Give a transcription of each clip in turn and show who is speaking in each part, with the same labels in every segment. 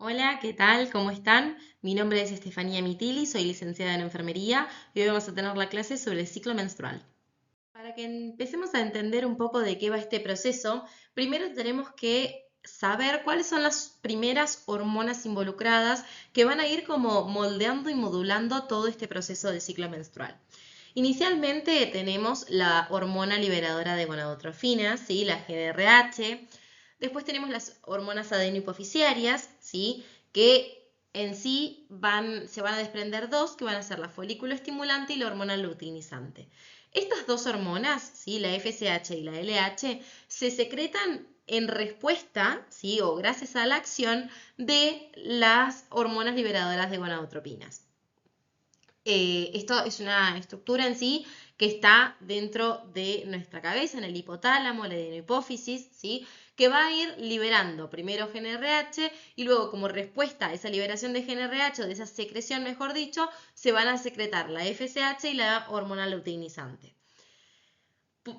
Speaker 1: Hola, ¿qué tal? ¿Cómo están? Mi nombre es Estefanía Mitili, soy licenciada en enfermería y hoy vamos a tener la clase sobre el ciclo menstrual. Para que empecemos a entender un poco de qué va este proceso, primero tenemos que saber cuáles son las primeras hormonas involucradas que van a ir como moldeando y modulando todo este proceso del ciclo menstrual. Inicialmente tenemos la hormona liberadora de gonadotrofinas, ¿sí? La GnRH. Después tenemos las hormonas adenohipoficiarias, ¿sí? Que en sí se van a desprender dos, que van a ser la folículo estimulante y la hormona luteinizante. Estas dos hormonas, ¿sí? La FSH y la LH, se secretan en respuesta, ¿sí? O gracias a la acción de las hormonas liberadoras de gonadotropinas. Esto es una estructura en sí que está dentro de nuestra cabeza, en el hipotálamo, la adenohipófisis, ¿sí? Que va a ir liberando primero GnRH y luego como respuesta a esa liberación de GnRH o de esa secreción, mejor dicho, se van a secretar la FSH y la hormona luteinizante.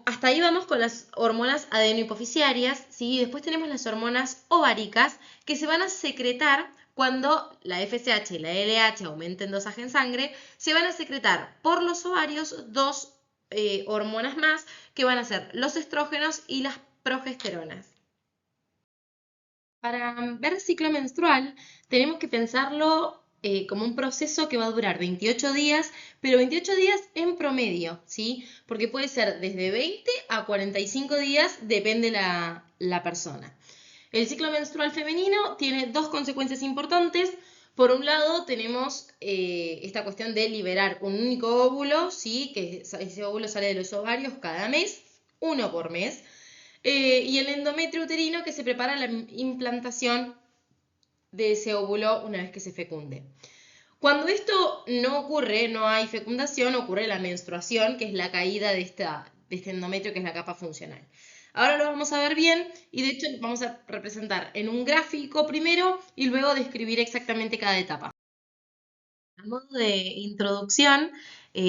Speaker 1: Hasta ahí vamos con las hormonas adenohipofisiarias, ¿sí? Después tenemos las hormonas ováricas que se van a secretar cuando la FSH y la LH aumenten dosaje en sangre, se van a secretar por los ovarios dos hormonas más que van a ser los estrógenos y las progesteronas. Para ver el ciclo menstrual tenemos que pensarlo como un proceso que va a durar 28 días, pero 28 días en promedio, ¿sí? Porque puede ser desde 20 a 45 días, depende la persona. El ciclo menstrual femenino tiene dos consecuencias importantes. Por un lado tenemos esta cuestión de liberar un único óvulo, ¿sí? Que ese óvulo sale de los ovarios cada mes, uno por mes. Y el endometrio uterino que se prepara la implantación de ese óvulo una vez que se fecunde. Cuando esto no ocurre, no hay fecundación, ocurre la menstruación, que es la caída de este endometrio, que es la capa funcional. Ahora lo vamos a ver bien y de hecho vamos a representar en un gráfico primero y luego describir exactamente cada etapa. A modo de introducción,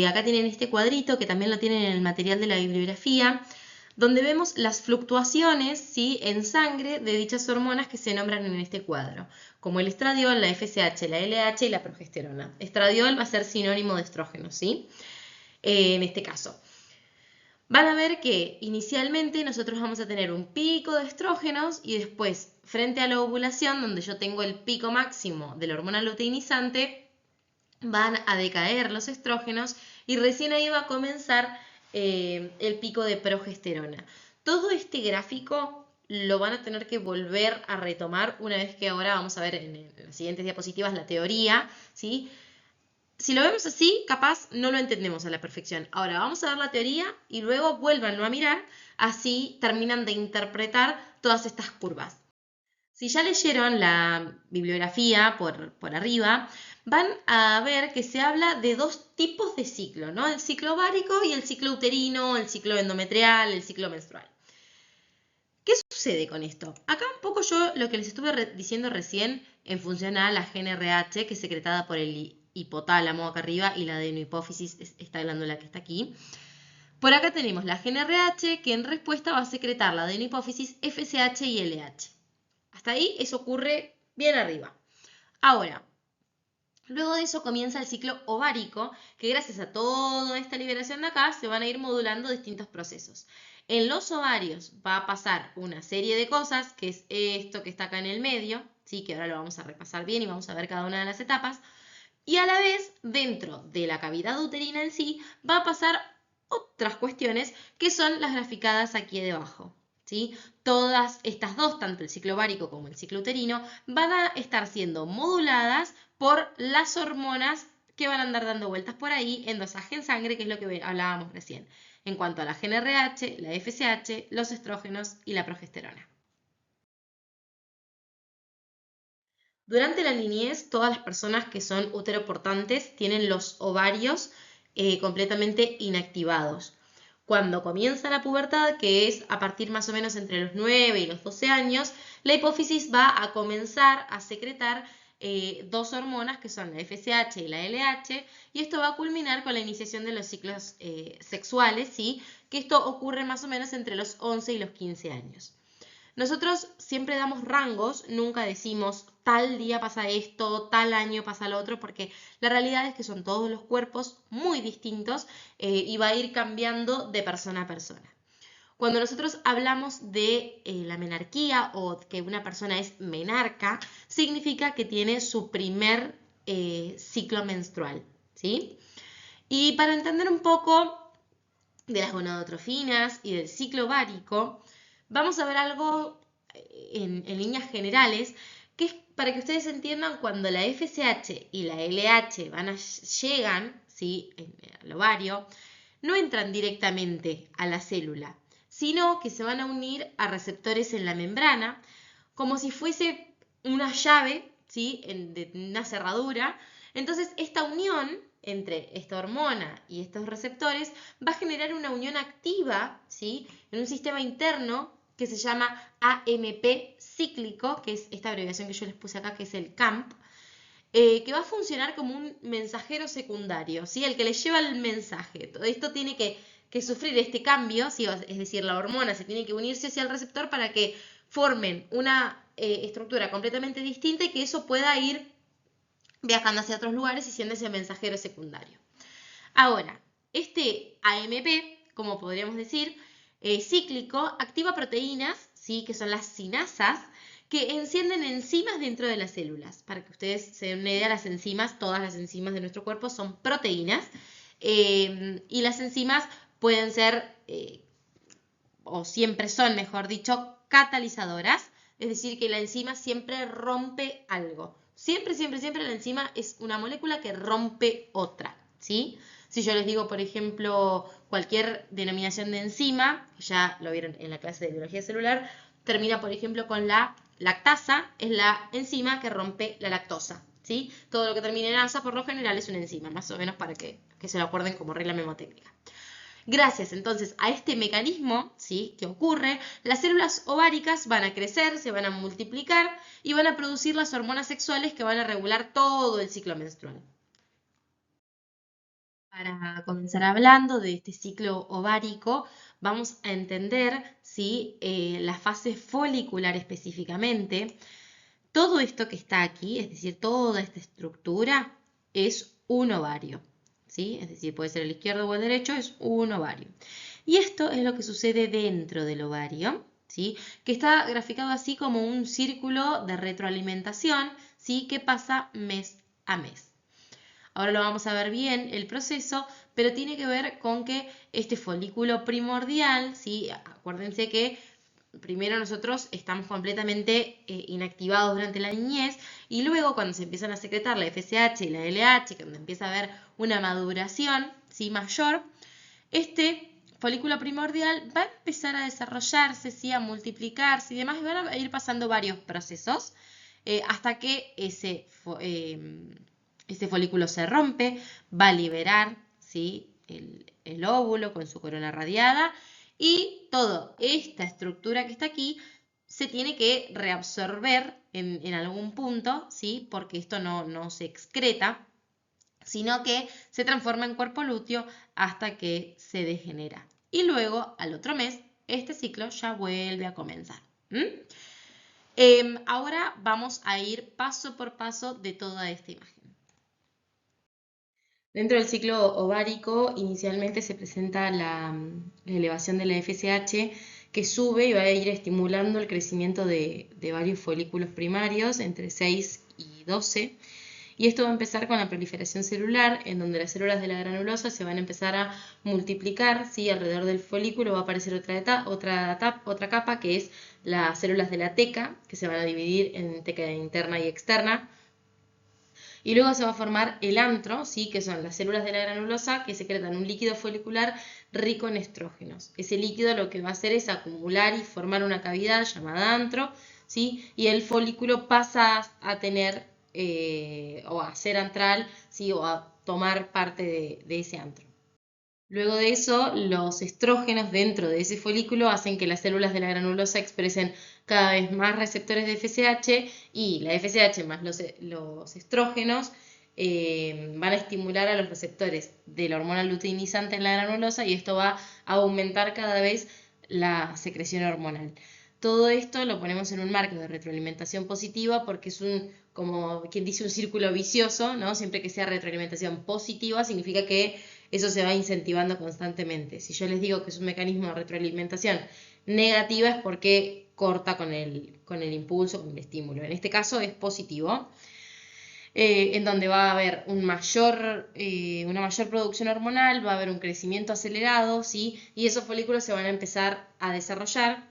Speaker 1: acá tienen este cuadrito que también lo tienen en el material de la bibliografía, donde vemos las fluctuaciones, ¿sí? En sangre de dichas hormonas que se nombran en este cuadro, como el estradiol, la FSH, la LH y la progesterona. Estradiol va a ser sinónimo de estrógeno, ¿sí? En este caso. Van a ver que inicialmente nosotros vamos a tener un pico de estrógenos y después, frente a la ovulación, donde yo tengo el pico máximo de la hormona luteinizante, van a decaer los estrógenos y recién ahí va a comenzar el pico de progesterona. Todo este gráfico lo van a tener que volver a retomar una vez que ahora vamos a ver en las siguientes diapositivas la teoría, ¿sí? Si lo vemos así, capaz no lo entendemos a la perfección. Ahora vamos a ver la teoría y luego vuélvanlo a mirar, así terminan de interpretar todas estas curvas. Si ya leyeron la bibliografía por arriba, van a ver que se habla de dos tipos de ciclo, ¿no? El ciclo ovárico y el ciclo uterino, el ciclo endometrial, el ciclo menstrual. ¿Qué sucede con esto? Acá un poco yo lo que les estuve diciendo recién en función a la GnRH, que es secretada por el hipotálamo acá arriba y la adenohipófisis, esta glándula que está aquí. Por acá tenemos la GnRH que en respuesta va a secretar la adenohipófisis, FSH y LH. Hasta ahí eso ocurre bien arriba. Ahora, luego de eso comienza el ciclo ovárico, que gracias a toda esta liberación de acá se van a ir modulando distintos procesos. En los ovarios va a pasar una serie de cosas, que es esto que está acá en el medio, ¿sí? Que ahora lo vamos a repasar bien y vamos a ver cada una de las etapas. Y a la vez, dentro de la cavidad uterina en sí, va a pasar otras cuestiones que son las graficadas aquí debajo. ¿Sí? Todas estas dos, tanto el ciclo ovárico como el ciclo uterino, van a estar siendo moduladas por las hormonas que van a andar dando vueltas por ahí en dosaje en sangre, que es lo que hablábamos recién, en cuanto a la GnRH, la FSH, los estrógenos y la progesterona. Durante la niñez, todas las personas que son uteroportantes tienen los ovarios completamente inactivados. Cuando comienza la pubertad, que es a partir más o menos entre los 9 y los 12 años, la hipófisis va a comenzar a secretar dos hormonas que son la FSH y la LH, y esto va a culminar con la iniciación de los ciclos sexuales, ¿sí? Que esto ocurre más o menos entre los 11 y los 15 años. Nosotros siempre damos rangos, nunca decimos tal día pasa esto, tal año pasa lo otro, porque la realidad es que son todos los cuerpos muy distintos y va a ir cambiando de persona a persona. Cuando nosotros hablamos de la menarquía o que una persona es menarca, significa que tiene su primer ciclo menstrual, ¿sí? Y para entender un poco de las gonadotrofinas y del ciclo ovárico, vamos a ver algo en líneas generales, que es para que ustedes entiendan cuando la FSH y la LH llegan, ¿sí?, al ovario, no entran directamente a la célula, sino que se van a unir a receptores en la membrana, como si fuese una llave, ¿sí?, de una cerradura. Entonces, esta unión entre esta hormona y estos receptores va a generar una unión activa, ¿sí?, en un sistema interno que se llama AMP cíclico, que es esta abreviación que yo les puse acá, que es el CAMP, que va a funcionar como un mensajero secundario, ¿sí?, el que le lleva el mensaje. Todo esto tiene que sufrir este cambio, ¿sí?, es decir, la hormona se tiene que unirse hacia el receptor para que formen una estructura completamente distinta y que eso pueda ir viajando hacia otros lugares y siendo ese mensajero secundario. Ahora, este AMP, como podríamos decir, cíclico, activa proteínas, ¿sí?, que son las sinasas, que encienden enzimas dentro de las células. Para que ustedes se den una idea, las enzimas, todas las enzimas de nuestro cuerpo son proteínas, y las enzimas pueden ser, o siempre son, mejor dicho, catalizadoras, es decir, que la enzima siempre rompe algo. Siempre, siempre, siempre la enzima es una molécula que rompe otra, ¿sí? Si yo les digo, por ejemplo, cualquier denominación de enzima, ya lo vieron en la clase de biología celular, termina, por ejemplo, con la lactasa, es la enzima que rompe la lactosa, ¿sí? Todo lo que termine en asa, por lo general, es una enzima, más o menos para que se lo acuerden como regla memotécnica. Gracias entonces a este mecanismo, ¿sí?, que ocurre, las células ováricas van a crecer, se van a multiplicar y van a producir las hormonas sexuales que van a regular todo el ciclo menstrual. Para comenzar hablando de este ciclo ovárico, vamos a entender, ¿sí?, la fase folicular específicamente. Todo esto que está aquí, es decir, toda esta estructura, es un ovario, ¿sí? Es decir, puede ser el izquierdo o el derecho, es un ovario. Y esto es lo que sucede dentro del ovario, ¿sí?, que está graficado así como un círculo de retroalimentación, ¿sí?, que pasa mes a mes. Ahora lo vamos a ver bien el proceso, pero tiene que ver con que este folículo primordial, ¿sí?, acuérdense que primero nosotros estamos completamente inactivados durante la niñez y luego cuando se empiezan a secretar la FSH y la LH, cuando empieza a haber una maduración, ¿sí?, mayor, este folículo primordial va a empezar a desarrollarse, ¿sí?, a multiplicarse y demás, y van a ir pasando varios procesos hasta que ese folículo se rompe, va a liberar, ¿sí?, el óvulo con su corona radiada y toda esta estructura que está aquí se tiene que reabsorber en algún punto, ¿sí?, porque esto no se excreta, sino que se transforma en cuerpo lúteo hasta que se degenera. Y luego, al otro mes, este ciclo ya vuelve a comenzar. Ahora vamos a ir paso por paso de toda esta imagen. Dentro del ciclo ovárico, inicialmente se presenta la elevación de la FSH que sube y va a ir estimulando el crecimiento de varios folículos primarios, entre 6 y 12. Y esto va a empezar con la proliferación celular, en donde las células de la granulosa se van a empezar a multiplicar, ¿sí? Alrededor del folículo va a aparecer otra capa, que es las células de la teca, que se van a dividir en teca interna y externa. Y luego se va a formar el antro, ¿sí?, que son las células de la granulosa que secretan un líquido folicular rico en estrógenos. Ese líquido lo que va a hacer es acumular y formar una cavidad llamada antro, ¿sí?, y el folículo pasa a tener o a ser antral, ¿sí?, o a tomar parte de ese antro. Luego de eso, los estrógenos dentro de ese folículo hacen que las células de la granulosa expresen cada vez más receptores de FSH y la FSH más los estrógenos van a estimular a los receptores de la hormona luteinizante en la granulosa y esto va a aumentar cada vez la secreción hormonal. Todo esto lo ponemos en un marco de retroalimentación positiva porque es como quien dice, un círculo vicioso, ¿no? Siempre que sea retroalimentación positiva significa que eso se va incentivando constantemente. Si yo les digo que es un mecanismo de retroalimentación negativa es porque corta con el impulso, con el estímulo. En este caso es positivo. En donde va a haber una mayor producción hormonal, va a haber un crecimiento acelerado, ¿sí? Y esos folículos se van a empezar a desarrollar,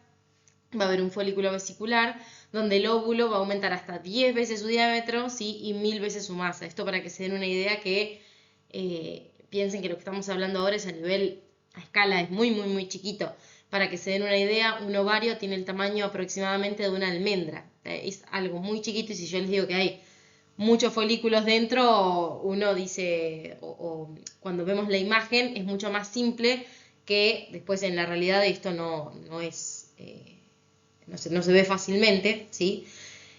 Speaker 1: va a haber un folículo vesicular, donde el óvulo va a aumentar hasta 10 veces su diámetro, ¿sí? Y 1000 veces su masa. Esto para que se den una idea que piensen que lo que estamos hablando ahora es a escala, es muy, muy, muy chiquito. Para que se den una idea, un ovario tiene el tamaño aproximadamente de una almendra. Es algo muy chiquito y si yo les digo que hay muchos folículos dentro, uno dice, cuando vemos la imagen es mucho más simple que después en la realidad esto no es, no se ve fácilmente, ¿sí?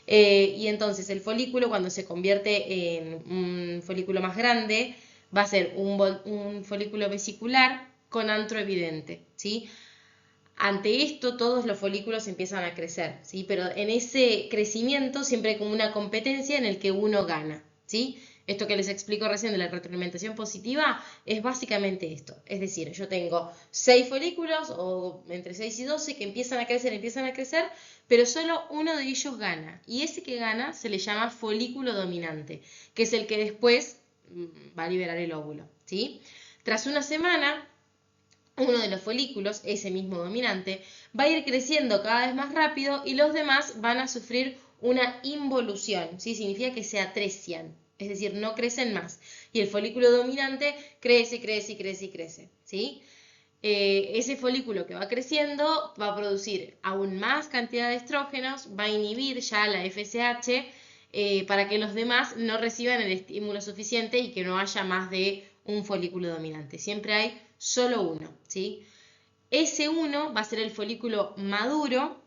Speaker 1: Y entonces el folículo cuando se convierte en un folículo más grande va a ser un folículo vesicular con antro evidente, ¿sí? Ante esto todos los folículos empiezan a crecer, ¿sí? Pero en ese crecimiento siempre hay como una competencia en el que uno gana, ¿sí? Esto que les explico recién de la retroalimentación positiva es básicamente esto. Es decir, yo tengo 6 folículos o entre 6 y 12 que empiezan a crecer, pero solo uno de ellos gana. Y ese que gana se le llama folículo dominante, que es el que después va a liberar el óvulo, ¿sí? Tras una semana, uno de los folículos, ese mismo dominante, va a ir creciendo cada vez más rápido y los demás van a sufrir una involución, ¿sí? Significa que se atresian, es decir, no crecen más. Y el folículo dominante crece, crece y crece y crece, ¿sí? Ese folículo que va creciendo va a producir aún más cantidad de estrógenos, va a inhibir ya la FSH para que los demás no reciban el estímulo suficiente y que no haya más de un folículo dominante. Siempre hay solo uno, ¿sí? Ese uno va a ser el folículo maduro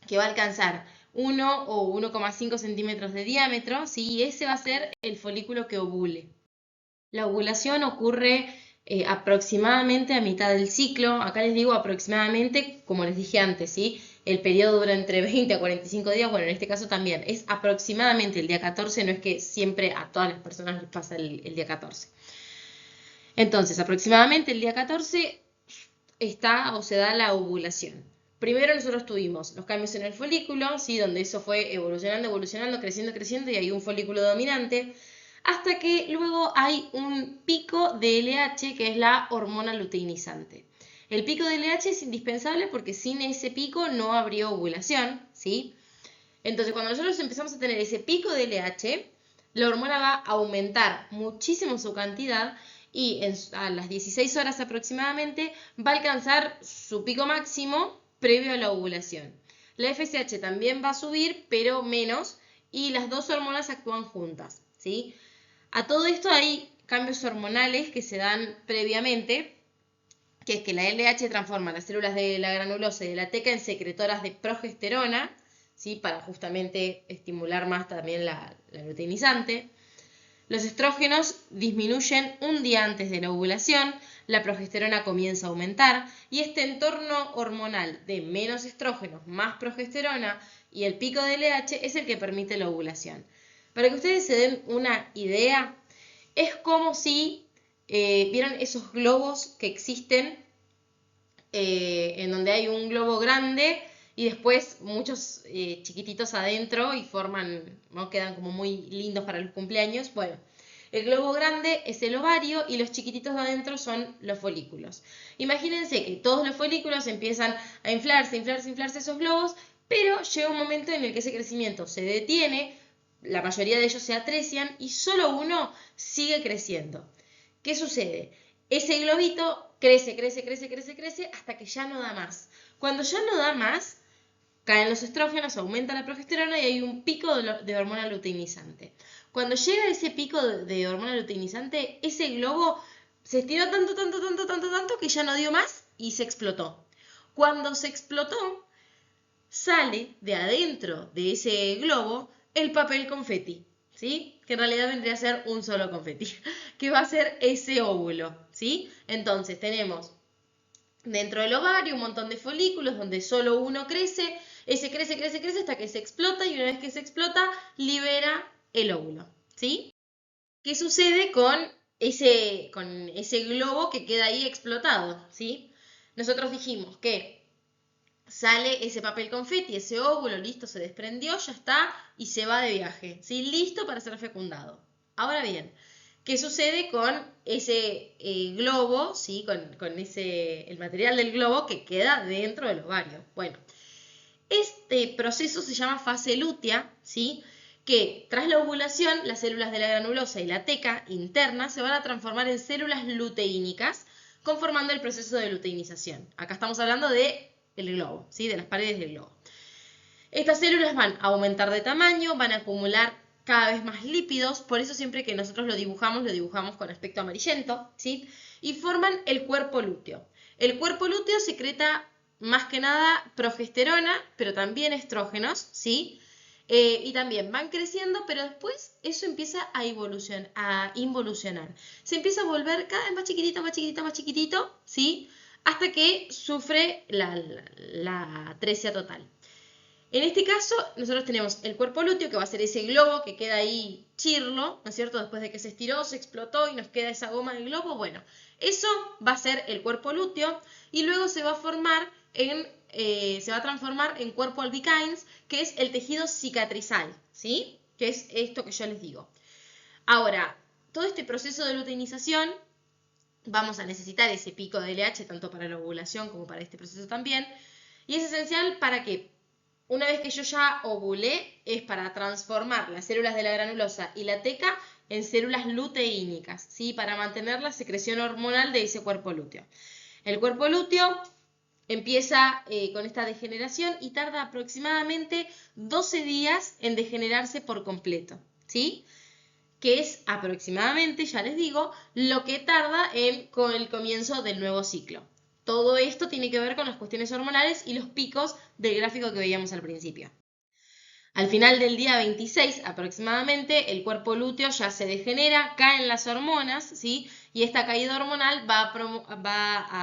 Speaker 1: que va a alcanzar 1 o 1,5 centímetros de diámetro, ¿sí? Y ese va a ser el folículo que ovule. La ovulación ocurre aproximadamente a mitad del ciclo. Acá les digo aproximadamente, como les dije antes, ¿sí? El periodo dura entre 20 a 45 días, bueno, en este caso también es aproximadamente el día 14, no es que siempre a todas las personas les pasa el día 14. Entonces, aproximadamente el día 14 está o se da la ovulación. Primero nosotros tuvimos los cambios en el folículo, ¿sí? Donde eso fue evolucionando, evolucionando, creciendo, creciendo y hay un folículo dominante, hasta que luego hay un pico de LH que es la hormona luteinizante. El pico de LH es indispensable porque sin ese pico no habría ovulación, ¿sí? Entonces cuando nosotros empezamos a tener ese pico de LH, la hormona va a aumentar muchísimo su cantidad y a las 16 horas aproximadamente va a alcanzar su pico máximo previo a la ovulación. La FSH también va a subir, pero menos, y las dos hormonas actúan juntas, ¿sí? A todo esto hay cambios hormonales que se dan previamente, que es que la LH transforma las células de la granulosa y de la teca en secretoras de progesterona, ¿sí? Para justamente estimular más también la luteinizante. Los estrógenos disminuyen un día antes de la ovulación, la progesterona comienza a aumentar y este entorno hormonal de menos estrógenos más progesterona y el pico de LH es el que permite la ovulación. Para que ustedes se den una idea, es como si vieron esos globos que existen en donde hay un globo grande y después muchos chiquititos adentro y forman, ¿no? Quedan como muy lindos para los cumpleaños. Bueno, el globo grande es el ovario y los chiquititos de adentro son los folículos. Imagínense que todos los folículos empiezan a inflarse esos globos, pero llega un momento en el que ese crecimiento se detiene, la mayoría de ellos se atresian y solo uno sigue creciendo. ¿Qué sucede? Ese globito crece hasta que ya no da más. Cuando ya no da más, caen los estrógenos, aumenta la progesterona y hay un pico de hormona luteinizante. Cuando llega ese pico de hormona luteinizante, ese globo se estiró tanto que ya no dio más y se explotó. Cuando se explotó, sale de adentro de ese globo el papel confeti, ¿sí? Que en realidad vendría a ser un solo confeti, que va a ser ese óvulo, ¿sí? Entonces tenemos dentro del ovario un montón de folículos donde solo uno crece, ese crece, crece, crece hasta que se explota y una vez que se explota libera el óvulo, ¿sí? ¿Qué sucede con ese globo que queda ahí explotado, ¿sí? Nosotros dijimos que sale ese papel confeti, ese óvulo, listo, se desprendió, ya está, y se va de viaje, ¿sí? Listo para ser fecundado. Ahora bien, ¿qué sucede con ese globo, ¿sí? Con el material del globo que queda dentro del ovario? Bueno, este proceso se llama fase lútea, ¿sí? Que tras la ovulación, las células de la granulosa y la teca interna se van a transformar en células luteínicas, conformando el proceso de luteinización. Acá estamos hablando de el globo, ¿sí? De las paredes del globo. Estas células van a aumentar de tamaño, van a acumular cada vez más lípidos, por eso siempre que nosotros lo dibujamos con aspecto amarillento, ¿sí? Y forman el cuerpo lúteo. El cuerpo lúteo secreta más que nada progesterona, pero también estrógenos, ¿sí? Y también van creciendo, pero después eso empieza a involucionar. Se empieza a volver cada vez más chiquitito, más chiquitito, más chiquitito, ¿sí? Hasta que sufre la atresia total. En este caso, nosotros tenemos el cuerpo lúteo, que va a ser ese globo que queda ahí chirlo, ¿no es cierto? Después de que se estiró, se explotó y nos queda esa goma del globo. Bueno, eso va a ser el cuerpo lúteo y luego se va a transformar en cuerpo albicans, que es el tejido cicatrizal, ¿sí? Que es esto que yo les digo. Ahora, todo este proceso de luteinización, vamos a necesitar ese pico de LH tanto para la ovulación como para este proceso también. Y es esencial para que una vez que yo ya ovulé, es para transformar las células de la granulosa y la teca en células luteínicas, ¿sí? Para mantener la secreción hormonal de ese cuerpo lúteo. El cuerpo lúteo empieza con esta degeneración y tarda aproximadamente 12 días en degenerarse por completo, ¿sí? Que es aproximadamente, ya les digo, lo que tarda con el comienzo del nuevo ciclo. Todo esto tiene que ver con las cuestiones hormonales y los picos del gráfico que veíamos al principio. Al final del día 26 aproximadamente, el cuerpo lúteo ya se degenera, caen las hormonas, ¿sí? Y esta caída hormonal va a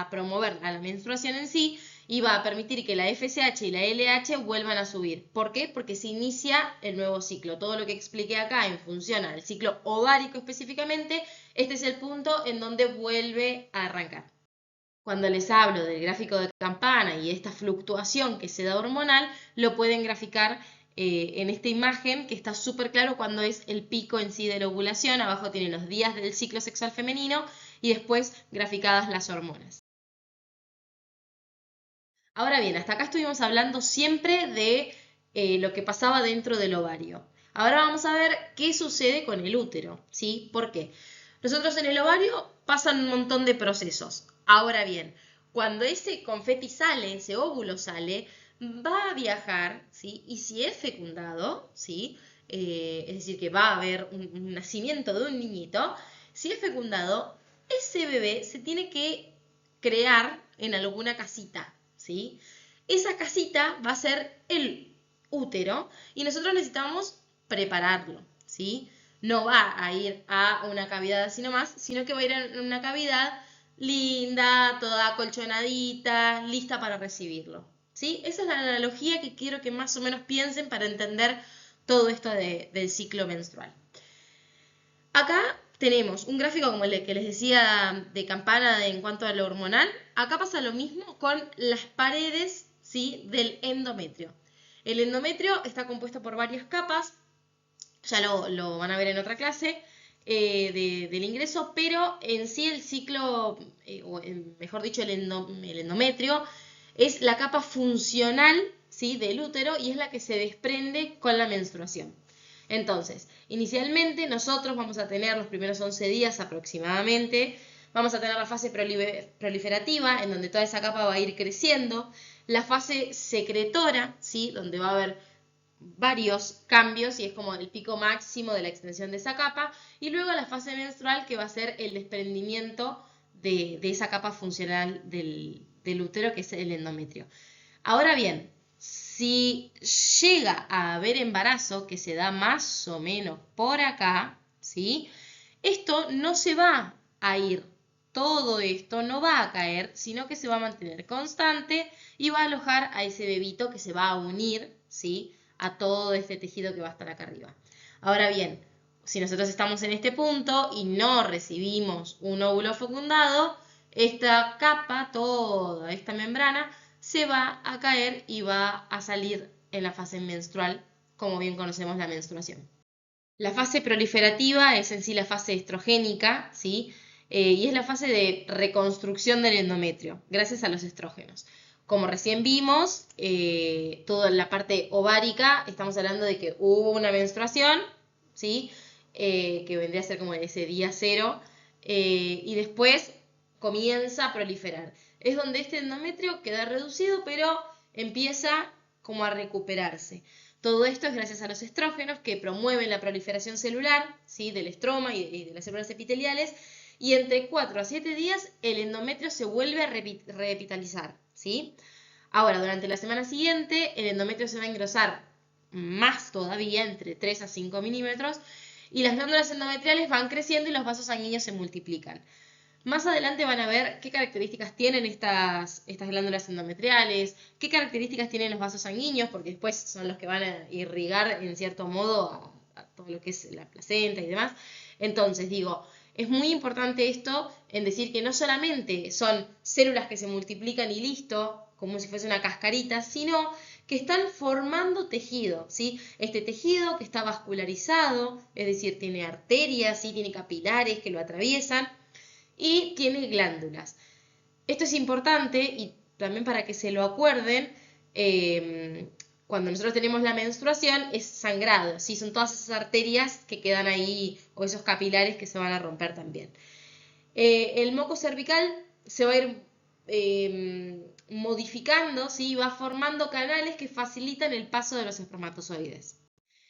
Speaker 1: promover a la menstruación en sí y va a permitir que la FSH y la LH vuelvan a subir. ¿Por qué? Porque se inicia el nuevo ciclo. Todo lo que expliqué acá en función al ciclo ovárico específicamente, este es el punto en donde vuelve a arrancar. Cuando les hablo del gráfico de Campana y esta fluctuación que se da hormonal, lo pueden graficar en esta imagen que está súper claro cuando es el pico en sí de la ovulación. Abajo tienen los días del ciclo sexual femenino y después graficadas las hormonas. Ahora bien, hasta acá estuvimos hablando siempre de lo que pasaba dentro del ovario. Ahora vamos a ver qué sucede con el útero, ¿sí? ¿Por qué? Nosotros en el ovario pasan un montón de procesos. Ahora bien, cuando ese confeti sale, ese óvulo sale, va a viajar, ¿sí? Y si es fecundado, ¿sí? Es decir, que va a haber un nacimiento de un niñito, si es fecundado, ese bebé se tiene que crear en alguna casita, ¿sí? Esa casita va a ser el útero y nosotros necesitamos prepararlo, ¿sí? No va a ir a una cavidad así nomás, sino que va a ir a una cavidad linda, toda acolchonadita, lista para recibirlo, ¿sí? Esa es la analogía que quiero que más o menos piensen para entender todo esto del ciclo menstrual. Acá tenemos un gráfico como el que les decía de Campana en cuanto a lo hormonal. Acá pasa lo mismo con las paredes, ¿sí? Del endometrio. El endometrio está compuesto por varias capas, ya lo van a ver en otra clase del ingreso, pero en sí el ciclo, o mejor dicho, el endometrio, es la capa funcional, ¿sí? Del útero y es la que se desprende con la menstruación. Entonces, inicialmente nosotros vamos a tener los primeros 11 días aproximadamente, vamos a tener la fase proliferativa, en donde toda esa capa va a ir creciendo, la fase secretora, ¿sí? Donde va a haber varios cambios y es como el pico máximo de la extensión de esa capa, y luego la fase menstrual, que va a ser el desprendimiento de esa capa funcional del útero, que es el endometrio. Ahora bien, si llega a haber embarazo, que se da más o menos por acá, ¿sí? Esto no se va a ir todo esto no va a caer, sino que se va a mantener constante y va a alojar a ese bebito que se va a unir, ¿sí?, a todo este tejido que va a estar acá arriba. Ahora bien, si nosotros estamos en este punto y no recibimos un óvulo fecundado, esta capa, toda esta membrana, se va a caer y va a salir en la fase menstrual, como bien conocemos la menstruación. La fase proliferativa es en sí la fase estrogénica, ¿sí? Y es la fase de reconstrucción del endometrio, gracias a los estrógenos. Como recién vimos, toda la parte ovárica, estamos hablando de que hubo una menstruación, ¿sí? Que vendría a ser como ese día cero, y después comienza a proliferar. Es donde este endometrio queda reducido, pero empieza como a recuperarse. Todo esto es gracias a los estrógenos que promueven la proliferación celular, ¿sí?, del estroma y de las células epiteliales, y entre 4 a 7 días el endometrio se vuelve a revitalizar, ¿sí? Ahora, durante la semana siguiente, el endometrio se va a engrosar más todavía, entre 3 a 5 milímetros, y las glándulas endometriales van creciendo y los vasos sanguíneos se multiplican. Más adelante van a ver qué características tienen estas glándulas endometriales, qué características tienen los vasos sanguíneos, porque después son los que van a irrigar en cierto modo a todo lo que es la placenta y demás. Entonces, digo, es muy importante esto en decir que no solamente son células que se multiplican y listo, como si fuese una cascarita, sino que están formando tejido, ¿sí? Este tejido que está vascularizado, es decir, tiene arterias, ¿sí?, tiene capilares que lo atraviesan, y tiene glándulas. Esto es importante y también para que se lo acuerden, cuando nosotros tenemos la menstruación es sangrado, ¿sí? Son todas esas arterias que quedan ahí o esos capilares que se van a romper también. El moco cervical se va a ir modificando, ¿sí? Va formando canales que facilitan el paso de los espermatozoides.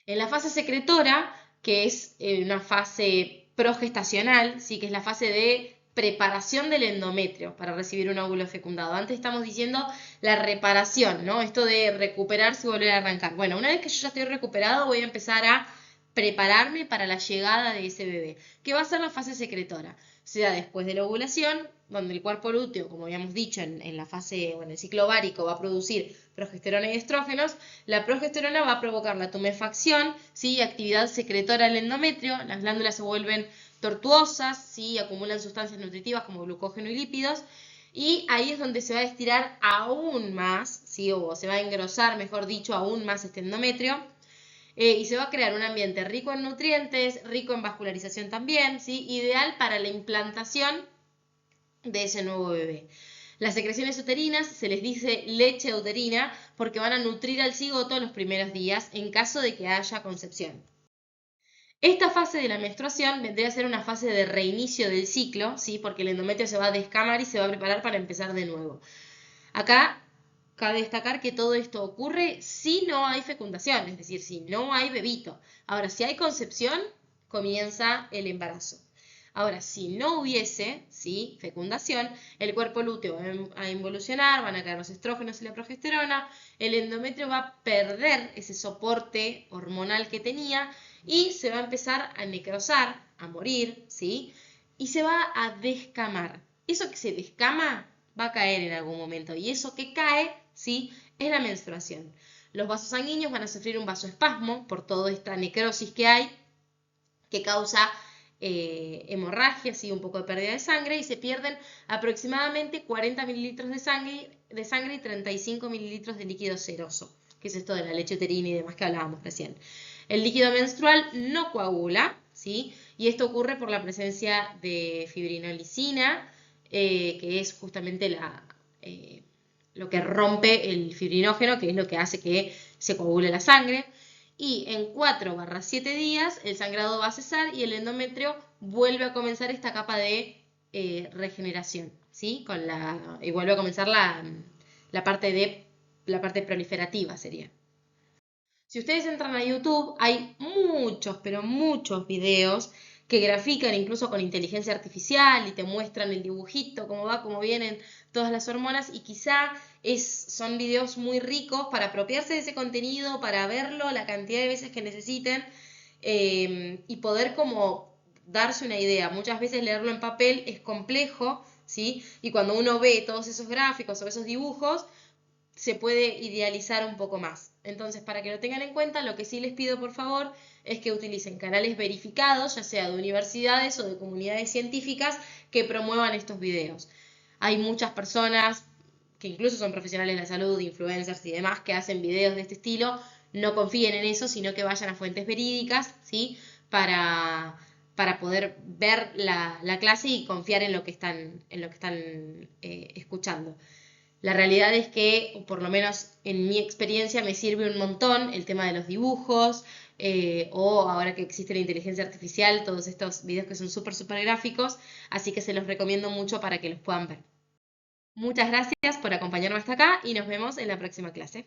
Speaker 1: En la fase secretora, que es una fase progestacional, ¿sí?, que es la fase de preparación del endometrio para recibir un óvulo fecundado. Antes estamos diciendo la reparación, ¿no? Esto de recuperarse y volver a arrancar. Bueno, una vez que yo ya estoy recuperado, voy a empezar a prepararme para la llegada de ese bebé, que va a ser la fase secretora. Sea después de la ovulación, donde el cuerpo lúteo, como habíamos dicho en la fase, el ciclo ovárico, va a producir progesterona y estrógenos. La progesterona va a provocar la tumefacción, ¿sí?, actividad secretora del endometrio, las glándulas se vuelven tortuosas, ¿sí?, acumulan sustancias nutritivas como glucógeno y lípidos, y ahí es donde se va a estirar aún más, ¿sí?, o se va a engrosar, mejor dicho, aún más este endometrio, y se va a crear un ambiente rico en nutrientes, rico en vascularización también, ¿sí?, ideal para la implantación de ese nuevo bebé. Las secreciones uterinas se les dice leche uterina porque van a nutrir al cigoto los primeros días en caso de que haya concepción. Esta fase de la menstruación vendría a ser una fase de reinicio del ciclo, ¿sí?, porque el endometrio se va a descamar y se va a preparar para empezar de nuevo. Acá cabe destacar que todo esto ocurre si no hay fecundación, es decir, si no hay bebito. Ahora, si hay concepción, comienza el embarazo. Ahora, si no hubiese, ¿sí?, fecundación, el cuerpo lúteo va a involucionar, van a caer los estrógenos y la progesterona, el endometrio va a perder ese soporte hormonal que tenía y se va a empezar a necrosar, a morir, ¿sí?, y se va a descamar. Eso que se descama va a caer en algún momento, y eso que cae, ¿sí?, es la menstruación. Los vasos sanguíneos van a sufrir un vasoespasmo por toda esta necrosis que hay, que causa hemorragia, ¿sí?, un poco de pérdida de sangre, y se pierden aproximadamente 40 mililitros de sangre y 35 mililitros de líquido seroso, que es esto de la leche uterina y demás que hablábamos recién. El líquido menstrual no coagula, ¿sí?, y esto ocurre por la presencia de fibrinolicina, que es justamente lo que rompe el fibrinógeno, que es lo que hace que se coagule la sangre. Y en 4-7 días el sangrado va a cesar y el endometrio vuelve a comenzar esta capa de regeneración, ¿sí?, y vuelve a comenzar la parte proliferativa sería. Si ustedes entran a YouTube, hay muchos, pero muchos videos que grafican incluso con inteligencia artificial y te muestran el dibujito, cómo va, cómo vienen todas las hormonas, y quizá son videos muy ricos para apropiarse de ese contenido, para verlo la cantidad de veces que necesiten, y poder como darse una idea. Muchas veces leerlo en papel es complejo, ¿sí? Y cuando uno ve todos esos gráficos o esos dibujos, se puede idealizar un poco más. Entonces, para que lo tengan en cuenta, lo que sí les pido, por favor, es que utilicen canales verificados, ya sea de universidades o de comunidades científicas, que promuevan estos videos. Hay muchas personas que incluso son profesionales de la salud, influencers y demás, que hacen videos de este estilo. No confíen en eso, sino que vayan a fuentes verídicas, ¿sí? Para poder ver la clase y confiar en lo que están escuchando. La realidad es que, o por lo menos en mi experiencia, me sirve un montón el tema de los dibujos, o ahora que existe la inteligencia artificial, todos estos videos que son súper gráficos, así que se los recomiendo mucho para que los puedan ver. Muchas gracias por acompañarme hasta acá y nos vemos en la próxima clase.